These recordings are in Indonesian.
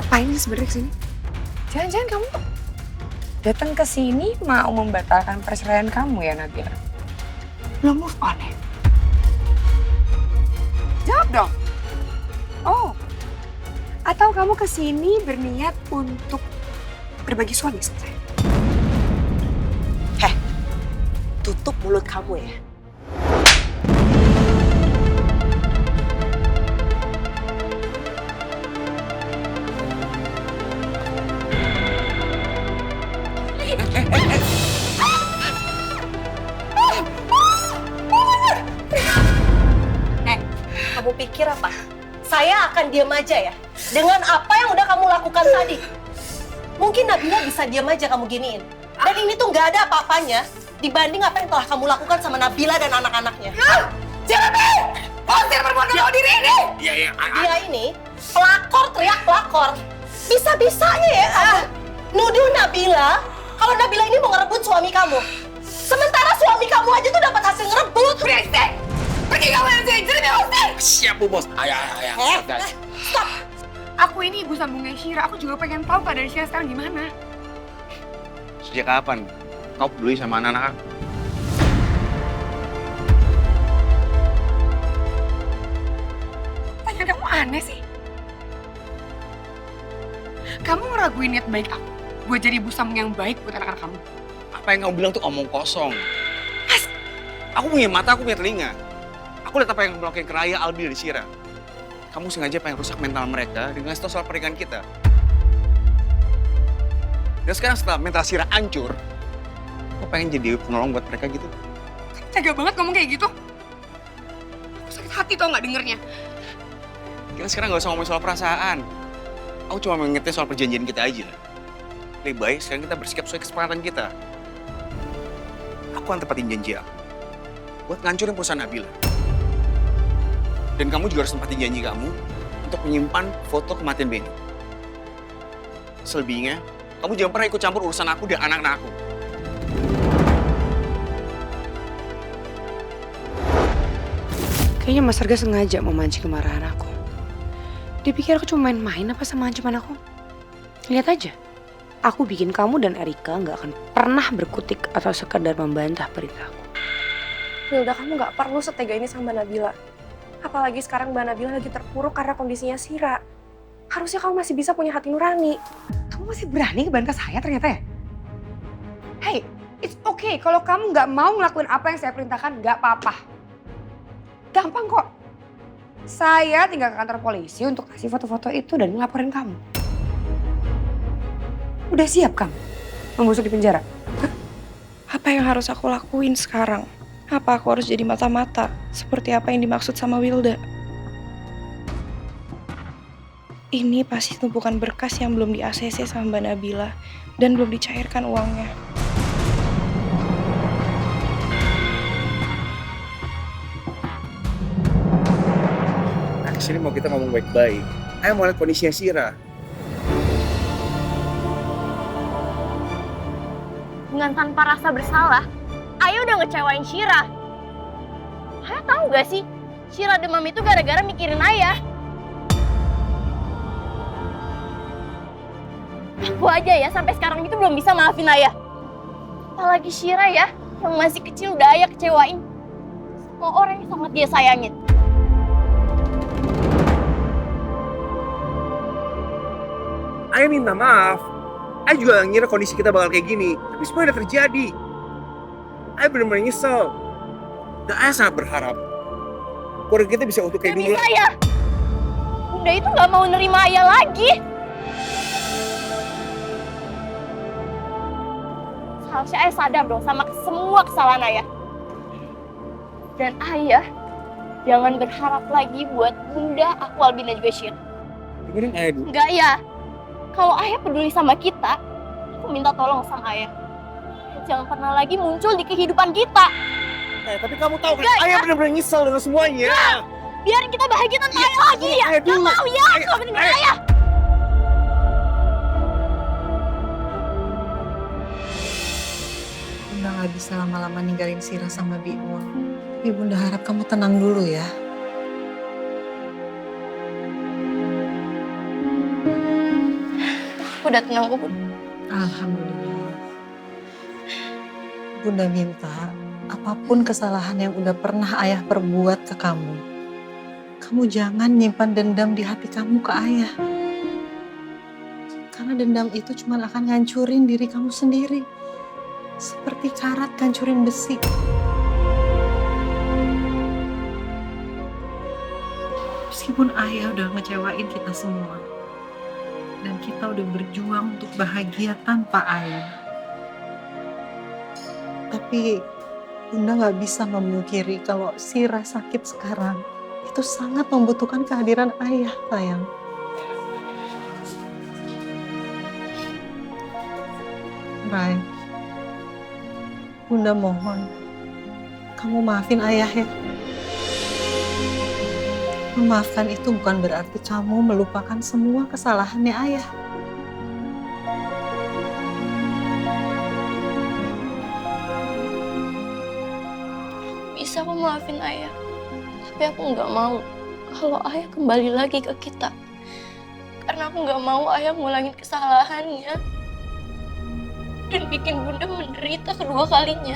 ngapain sih sebenarnya kesini? Jangan-jangan kamu datang ke sini mau membatalkan perceraian kamu ya, Nabila? Belum move on ya? Jawab dong. Oh, atau kamu ke sini berniat untuk berbagi suami sama saya? Tutup mulut kamu ya. Kamu pikir apa? Saya akan diam aja ya? Dengan apa yang udah kamu lakukan tadi? Mungkin Nabila bisa diam aja kamu giniin. Dan ini tuh nggak ada apa-apanya dibanding apa yang telah kamu lakukan sama Nabila dan anak-anaknya. Jeremy! Usir perempuan tahu diri ini! Iya. Dia ini pelakor, teriak pelakor. Bisa-bisanya ya kamu nuduh Nabila kalau Nabila ini mau ngerebut suami kamu. Sementara suami kamu aja tuh dapat hasil ngerebut. Beresek! Pergi kamu dari sini, Jeremy usir! Siap Bu Bos. Ayo. Guys. Stop. Aku ini ibu sambungnya Shira, aku juga pengen tahu keadaan Shira sekarang gimana. Sejak kapan kau peduli sama anak-anak aku? Tanya kamu aneh sih. Kamu ngeraguin niat baik aku buat jadi ibu sambung yang baik buat anak-anak kamu. Apa yang kamu bilang tuh omong kosong. Aku punya mata, aku punya telinga. Aku lihat apa yang kamu lakukan ke Raya, Albi, dan Shira. Kamu sengaja pengen rusak mental mereka dengan ngasih tau soal pernikahan kita. Dan sekarang setelah mental Shira hancur, aku pengen jadi penolong buat mereka gitu. Tega banget ngomong kayak gitu. Aku sakit hati tau gak dengernya. Kita sekarang gak usah ngomong soal perasaan. Aku cuma mengingetin soal perjanjian kita aja. Lebih baik sekarang kita bersikap sesuai kesepakatan kita. Aku akan tepatin janji aku buat ngancurin perusahaan Nabila. Dan kamu juga harus tempatin janji kamu untuk menyimpan foto kematian Benny. Selebihnya, kamu jangan pernah ikut campur urusan aku dan anak-anak aku. Kayaknya Mas Arga sengaja mau mancing kemarahan aku. Dia pikir aku cuma main-main apa sama ancaman aku. Lihat aja, aku bikin kamu dan Erika nggak akan pernah berkutik atau sekedar membantah perintahku. Wilda, kamu nggak perlu setega ini sama Mbak Nabila. Apalagi sekarang Mbak Nabila lagi terpuruk karena kondisinya Shira. Harusnya kamu masih bisa punya hati nurani. Kamu masih berani ngebantah saya ternyata ya? Hey, it's okay kalau kamu nggak mau ngelakuin apa yang saya perintahkan, nggak apa-apa. Gampang kok. Saya tinggal ke kantor polisi untuk kasih foto-foto itu dan ngelaporin kamu. Udah siap kamu membusuk di penjara? Apa yang harus aku lakuin sekarang? Apa aku harus jadi mata-mata seperti apa yang dimaksud sama Wilda? Ini pasti tumpukan berkas yang belum di-ACC sama Mbak Nabila dan belum dicairkan uangnya. Nah, kesini mau kita ngomong baik-baik. Ayo mau lihat kondisinya Shira. Dengan tanpa rasa bersalah, Ayah udah ngecewain Shira. Ayah tahu gak sih, Shira demam itu gara-gara mikirin Ayah. Aku aja ya sampai sekarang itu belum bisa maafin Ayah. Apalagi Shira ya, yang masih kecil udah Ayah kecewain. Semua orang yang sangat dia sayangin. Ayah minta maaf. Ayah juga gak ngira kondisi kita bakal kayak gini. Tapi semua udah terjadi. Ayah benar-benar nyesel. Dan Ayah sangat berharap keluarga kita bisa utuh kayak Gak dulu. bisa ya. Bunda itu gak mau nerima Ayah lagi. Seharusnya Ayah sadar dong sama semua kesalahan Ayah. Dan Ayah jangan berharap lagi buat Bunda, aku, Albin, dan juga Shira. Dengerin Ayah dulu. Enggak ya. Kalau Ayah peduli sama kita, aku minta tolong sama Ayah. Jangan pernah lagi muncul di kehidupan kita. Tapi kamu tahu kan, Enggak, Ayah ya. benar-benar nyesel dengan semuanya. Enggak. Biarin kita bahagia tanpa Ayah lagi ya. Ayah Gak dulu. mau ya, aku gak bener Ayah. Bunda gak bisa lama-lama ninggalin Shira sama Bimun. Tapi Bunda harap kamu tenang dulu ya. udah tenang kok, Bun. Alhamdulillah. Bunda minta apapun kesalahan yang udah pernah ayah perbuat ke kamu, kamu jangan nyimpan dendam di hati kamu ke ayah. Karena dendam itu cuma akan ngancurin diri kamu sendiri. Seperti karat ngancurin besi. Meskipun ayah udah ngecewain kita semua. Dan kita udah berjuang untuk bahagia tanpa ayah. Tapi Bunda gak bisa memungkiri kalau Sira sakit sekarang. Itu sangat membutuhkan kehadiran ayah, sayang. Rai, Bunda mohon, kamu maafin ayah ya. Memaafkan itu bukan berarti kamu melupakan semua kesalahannya ayah. Bisa aku maafin ayah. Tapi aku nggak mau kalau ayah kembali lagi ke kita. Karena aku nggak mau ayah ngulangin kesalahannya. Dan bikin Bunda menderita kedua kalinya.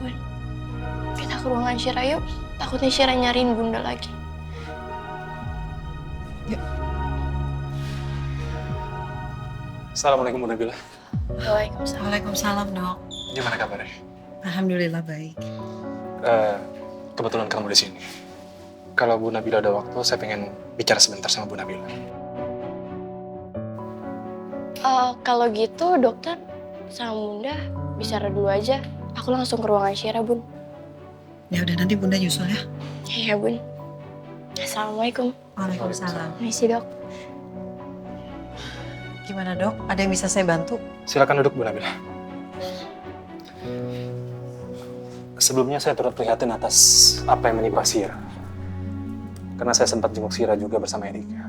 Bun, kita ke ruangan Syira yuk. Takutnya Syira nyariin Bunda lagi. Assalamualaikum Bu Nabila. Waalaikumsalam. Waalaikumsalam, Dok. Gimana kabarnya? Alhamdulillah baik. Kebetulan kamu di sini. Kalau Bu Nabila ada waktu, saya pengen bicara sebentar sama Bu Nabila. Kalau gitu dokter sama Bunda bicara dulu aja. Aku langsung ke ruangan Syira, Bun. Ya udah nanti Bunda nyusul ya. Iya, Bun. Assalamualaikum. Waalaikumsalam. Permisi, Dok. Gimana, Dok? Ada yang bisa saya bantu? Silakan duduk Bu Nabila. Sebelumnya saya turut prihatin atas apa yang menimpa Sira. Karena saya sempat jenguk Sira juga bersama Erika.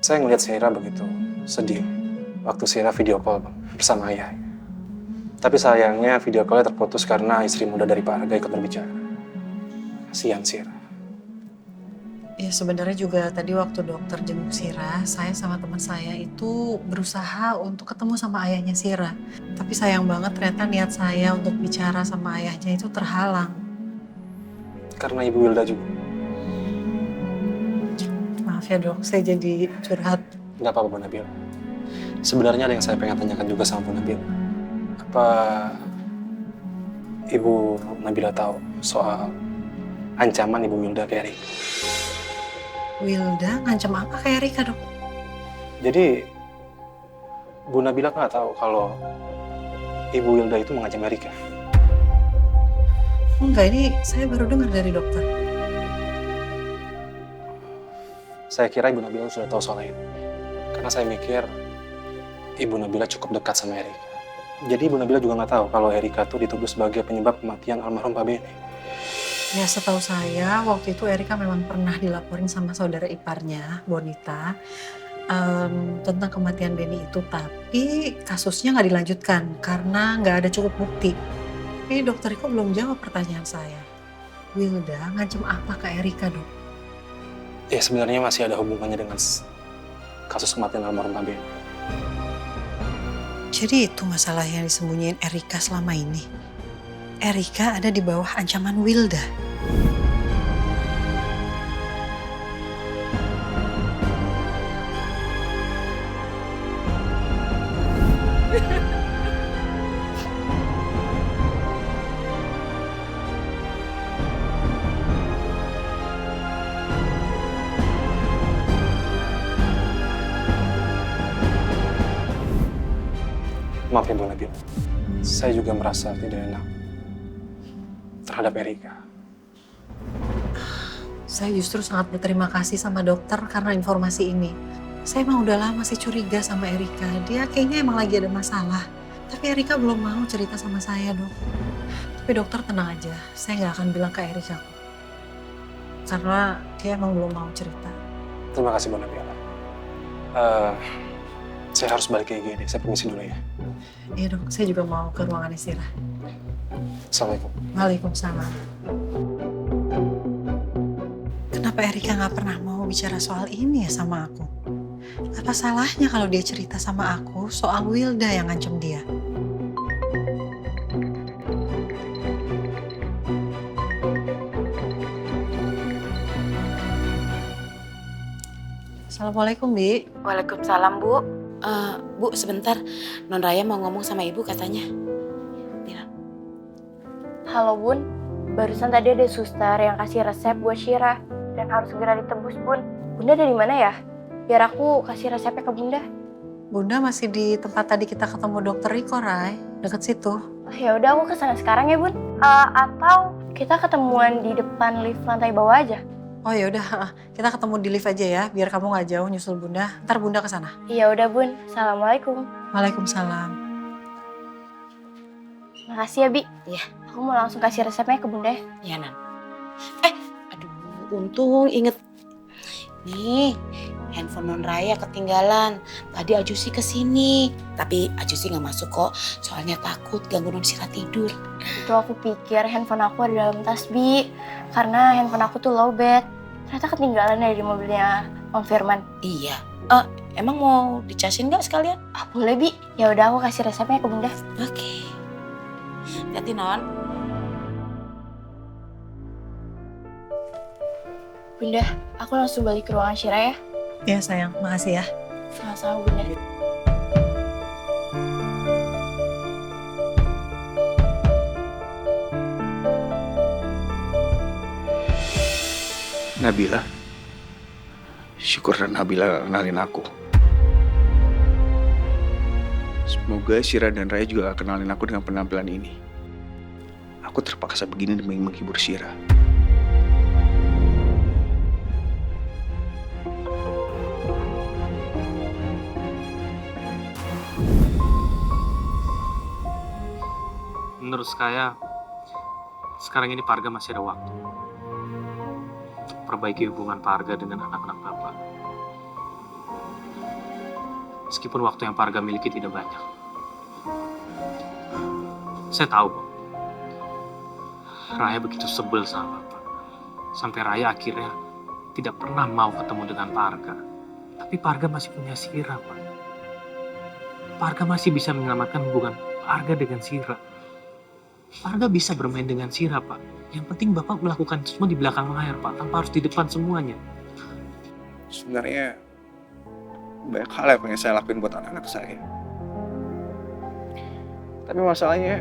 Saya ngelihat Sira begitu sedih waktu Sira video call bersama ayah. Tapi sayangnya video call-nya terputus karena istri muda dari Pak Arga ikut berbicara. Kasihan Sira. Ya sebenarnya juga tadi waktu dokter jenguk Sira, saya sama teman saya itu berusaha untuk ketemu sama ayahnya Sira. Tapi sayang banget ternyata niat saya untuk bicara sama ayahnya itu terhalang. Karena Ibu Wilda juga. Maaf ya dok, saya jadi curhat. Nggak apa-apa Bu Nabila. Sebenarnya ada yang saya pengen tanyakan juga sama Bu Nabila. Apa Ibu Nabila tahu soal ancaman Ibu Wilda ke Erika? Wilda ngancam apa ke Erika dok? Jadi Bu Nabila nggak tahu kalau Ibu Wilda itu mengancam Erika. Enggak, ini saya baru dengar dari dokter. Saya kira Ibu Nabila sudah tahu soal itu. Karena saya mikir Ibu Nabila cukup dekat sama Erika. Jadi Ibu Nabila juga nggak tahu kalau Erika tuh dituduh sebagai penyebab kematian almarhum Pak Bene. Ya setahu saya waktu itu Erika memang pernah dilaporin sama saudara iparnya, Bonita, tentang kematian Beni itu. Tapi kasusnya nggak dilanjutkan karena nggak ada cukup bukti. Tapi dokter Iko belum jawab pertanyaan saya. Wilda ngancam apa ke Erika dok? Ya sebenarnya masih ada hubungannya dengan kasus kematian almarhum Pak Bene. Jadi itu masalah yang disembunyiin Erika selama ini. Erika ada di bawah ancaman Wilda. Maaf ya Bu Nabila. Saya juga merasa tidak enak terhadap Erika. Saya justru sangat berterima kasih sama dokter karena informasi ini. Saya emang udah lama sih curiga sama Erika. Dia kayaknya emang lagi ada masalah. Tapi Erika belum mau cerita sama saya, dok. Tapi dokter tenang aja, saya nggak akan bilang ke Erika. Karena dia emang belum mau cerita. Terima kasih Bu Nabila. Saya harus balik ke IGD. Saya permisi dulu ya. Iya dok, saya juga mau ke ruangan istirahat. Assalamualaikum. Waalaikumsalam. Kenapa Erika nggak pernah mau bicara soal ini ya sama aku? Apa salahnya kalau dia cerita sama aku soal Wilda yang ngancem dia? Assalamualaikum, Bi. Waalaikumsalam, Bu. Bu, sebentar. Non Raya mau ngomong sama Ibu katanya. Bilang. Halo Bun, barusan tadi ada suster yang kasih resep buat Syira dan harus segera ditebus Bun. Bunda dari mana ya? Biar aku kasih resepnya ke Bunda. Bunda masih di tempat tadi kita ketemu dokter Riko, Rai. Deket situ. Ya udah aku kesana sekarang ya Bun. Atau kita ketemuan di depan lift lantai bawah aja. Oh ya udah, kita ketemu di lift aja ya, biar kamu nggak jauh nyusul Bunda. Ntar Bunda ke sana. Iya udah Bun. Assalamualaikum. Waalaikumsalam. Makasih ya Bi. Iya. Aku mau langsung kasih resepnya ke Bunda. Iya, Nan. Aduh, untung inget. Nih, handphone Non Raya ketinggalan. Tadi Ajusi kesini. Tapi Ajusi nggak masuk kok, soalnya takut ganggu Non Syira tidur. Itu aku pikir handphone aku ada dalam tas Bi. Karena handphone aku tuh lowbat. Ternyata ketinggalan dari mobilnya Om Firman. Iya. Emang mau dicasin nggak sekalian? Boleh Bi. Ya udah aku kasih resepnya ke Bunda. Oke. Hati-hati, Non. Bunda, aku langsung balik ke ruangan Syira ya. Ya sayang, makasih ya. Sama-sama Bunda. Nabila. Syukur Nabila kenalin aku. Semoga Syira dan Raya juga kenalin aku dengan penampilan ini. Aku terpaksa begini demi menghibur Syira. Menurut saya, sekarang ini Parga masih ada waktu. Perbaiki hubungan Parga dengan anak-anak Bapak. Meskipun waktu yang Parga miliki tidak banyak. Saya tahu kok, Raya begitu sebel sama Bapak. Sampai Raya akhirnya tidak pernah mau ketemu dengan Parga. Tapi Parga masih punya Syira, Pak. Parga masih bisa menyelamatkan hubungan Parga dengan Syira. Parga bisa bermain dengan Syira, Pak. Yang penting Bapak melakukan semua di belakang layar, Pak. Tanpa harus di depan semuanya. Sebenarnya banyak hal yang pengen saya lakuin buat anak-anak saya. Tapi masalahnya,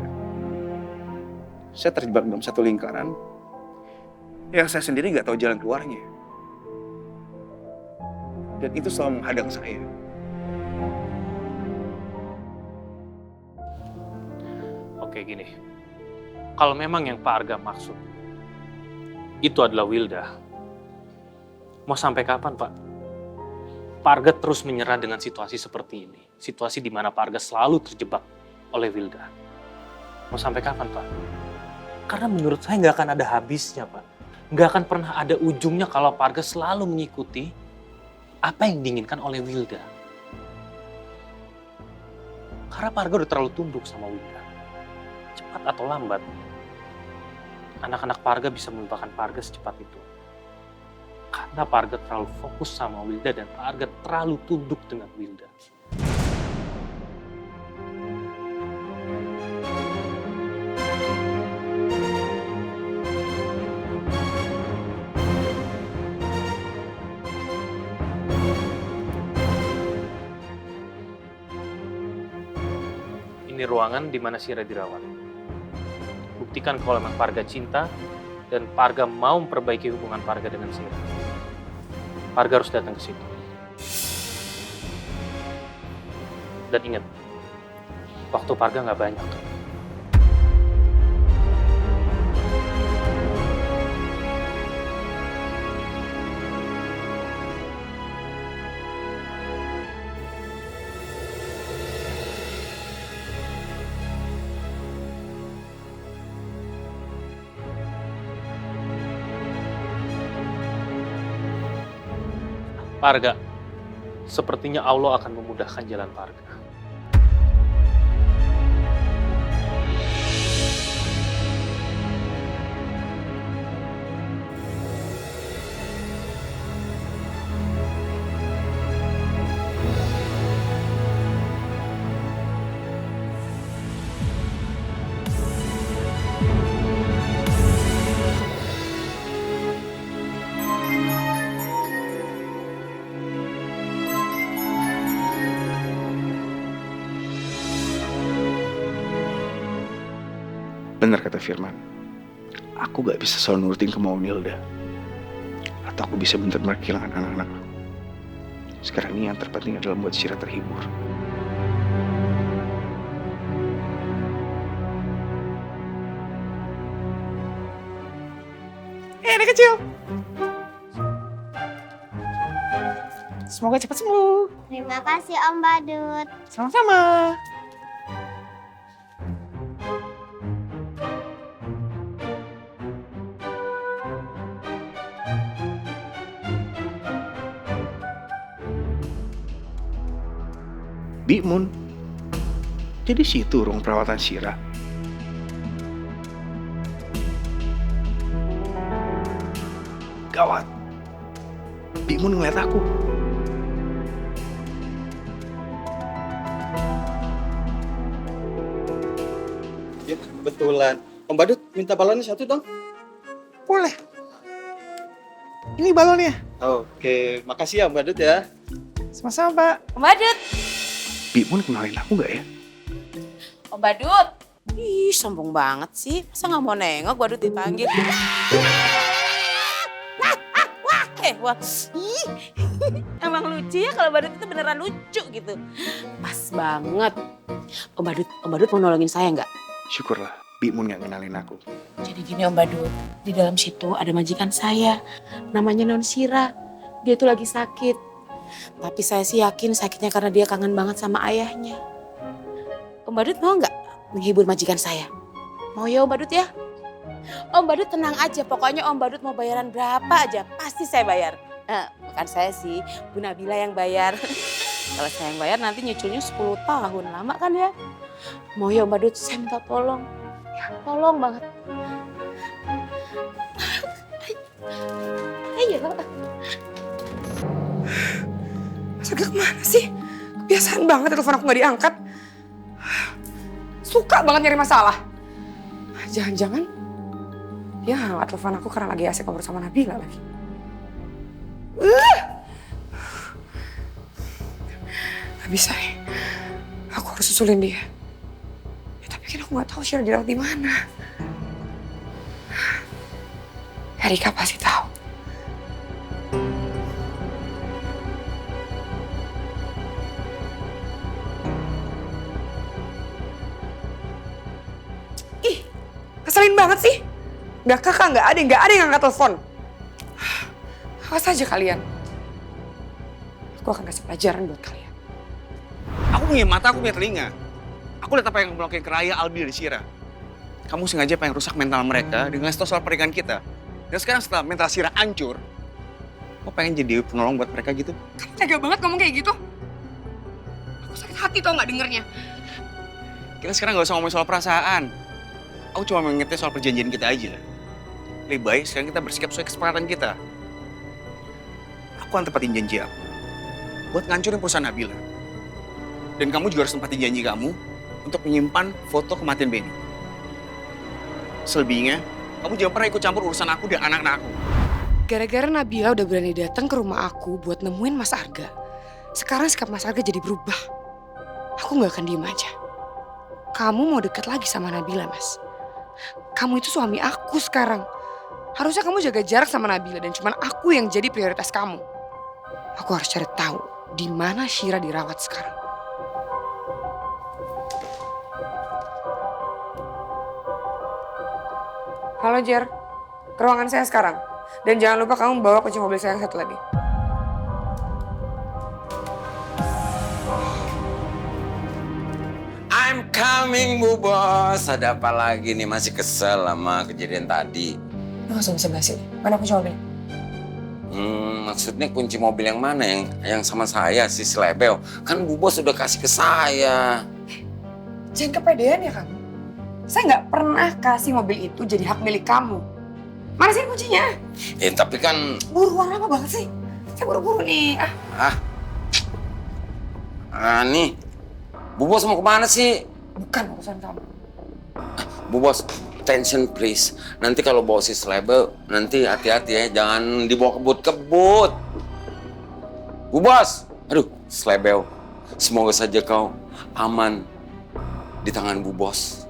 saya terjebak dalam satu lingkaran yang saya sendiri nggak tahu jalan keluarnya. Dan itu selalu menghadang saya. Oke, gini. Kalau memang yang Pak Arga maksud itu adalah Wilda, mau sampai kapan, Pak? Pak Arga terus menyerah dengan situasi seperti ini. Situasi di mana Pak Arga selalu terjebak oleh Wilda. Mau sampai kapan, Pak? Karena menurut saya nggak akan ada habisnya, Pak. Nggak akan pernah ada ujungnya kalau Pak Arga selalu mengikuti apa yang diinginkan oleh Wilda. Karena Pak Arga udah terlalu tunduk sama Wilda. Cepat atau lambat, anak-anak Parga bisa melupakan Parga secepat itu. Karena Parga terlalu fokus sama Wilda dan Parga terlalu tunduk dengan Wilda. Ini ruangan di mana Syira dirawat. Buktikan kalau memang Parga cinta dan Parga mau memperbaiki hubungan Parga dengan Syira. Parga harus datang ke situ. Dan ingat, waktu Parga nggak banyak. Parga, sepertinya Allah akan memudahkan jalan Parga. Benar kata Firman. Aku gak bisa selalu nurutin kemauan Hilda. Atau aku bisa benar-benar kehilangan anak-anak aku. Sekarang ini yang terpenting adalah membuat Syira terhibur. Anak kecil. Semoga cepat sembuh. Terima kasih Om Badut. Sama-sama. Bi Mun, jadi situ ruang perawatan Syira. Gawat, Bi Mun ngeliat aku. Ya, kebetulan. Om Badut minta balonnya satu dong. Boleh. Ini balonnya. Oke, makasih ya Om Badut ya. Sama-sama, Pak. Om Badut! Bi Mun kenalin aku nggak ya? Om Badut! Ih, sombong banget sih. Masa nggak mau nengok Badut dipanggil? Wah. Ih. Emang lucu ya kalau Badut itu beneran lucu gitu. Pas banget. Om Badut mau nolongin saya nggak? Syukurlah, Bi Mun nggak kenalin aku. Jadi gini Om Badut, di dalam situ ada majikan saya. Namanya Non Syira. Dia tuh lagi sakit. Tapi saya sih yakin sakitnya karena dia kangen banget sama ayahnya. Om Badut mau nggak menghibur majikan saya? Mau ya Om Badut ya? Om Badut tenang aja, pokoknya Om Badut mau bayaran berapa aja, pasti saya bayar. Bukan saya sih, Bu Nabila yang bayar. Kalau saya yang bayar nanti nyuculnya 10 tahun, lama kan ya? Mau ya Om Badut, saya minta tolong. Ya, tolong banget. Ayo. Mas Arga kemana sih? Kebiasaan banget telepon aku gak diangkat. Suka banget nyari masalah. Jangan-jangan dia angkat telepon aku karena lagi asik ngobrol sama Nabila lagi. Gak bisa ya. Aku harus susulin dia. Ya, tapi kan aku gak tahu Syira dirawat di mana. Erika pasti tahu. Ih, keselin banget sih. Gak kakak, gak ada yang angkat telepon. Awas aja kalian. Aku akan kasih pelajaran buat kalian. Aku punya mata, aku punya telinga. Aku lihat apa yang kamu lakukan ke Raya, Albi, dan Syira. Kamu sengaja pengen rusak mental mereka dengan ngasih tau soal pernikahan kita. Dan sekarang setelah mental Syira hancur, kok pengen jadi penolong buat mereka gitu? Kamu tega banget ngomong kayak gitu. Aku sakit hati tau gak dengernya. Kita sekarang gak usah ngomongin soal perasaan. Aku cuma mengingatnya soal perjanjian kita aja. Lebih baik sekarang kita bersikap sesuai kesepakatan kita. Aku akan tepatin janji aku buat ngancurin perusahaan Nabila. Dan kamu juga harus tempatin janji kamu untuk menyimpan foto kematian Benny. Selebihnya, kamu jangan pernah ikut campur urusan aku dan anak-anak aku. Gara-gara Nabila udah berani datang ke rumah aku buat nemuin Mas Arga. Sekarang sikap Mas Arga jadi berubah. Aku gak akan diem aja. Kamu mau deket lagi sama Nabila, Mas. Kamu itu suami aku sekarang. Harusnya kamu jaga jarak sama Nabila dan cuma aku yang jadi prioritas kamu. Aku harus cari tahu di mana Syira dirawat sekarang. Halo Jer, ke ruangan saya sekarang. Dan jangan lupa kamu bawa kunci mobil saya yang satu lagi. I'm coming, Bu Bos. Ada apa lagi nih? Masih kesel sama kejadian tadi. Nggak usah basa-basi. Mana kunci mobil? Maksudnya kunci mobil yang mana? Yang sama saya, si Slebel. Kan Bu Bos udah kasih ke saya. Jangan kepedean ya kamu. Saya nggak pernah kasih mobil itu jadi hak milik kamu. Mana sih kuncinya? Tapi kan... Buruan lama banget sih. Saya buru-buru nih. Nih. Bu Bos mau kemana sih? Bukan urusan kamu. Bu Bos, attention please. Nanti kalau bawa si Slebel, nanti hati-hati ya. Jangan dibawa kebut-kebut. Bu Bos, aduh Slebel. Semoga saja kau aman di tangan Bu Bos.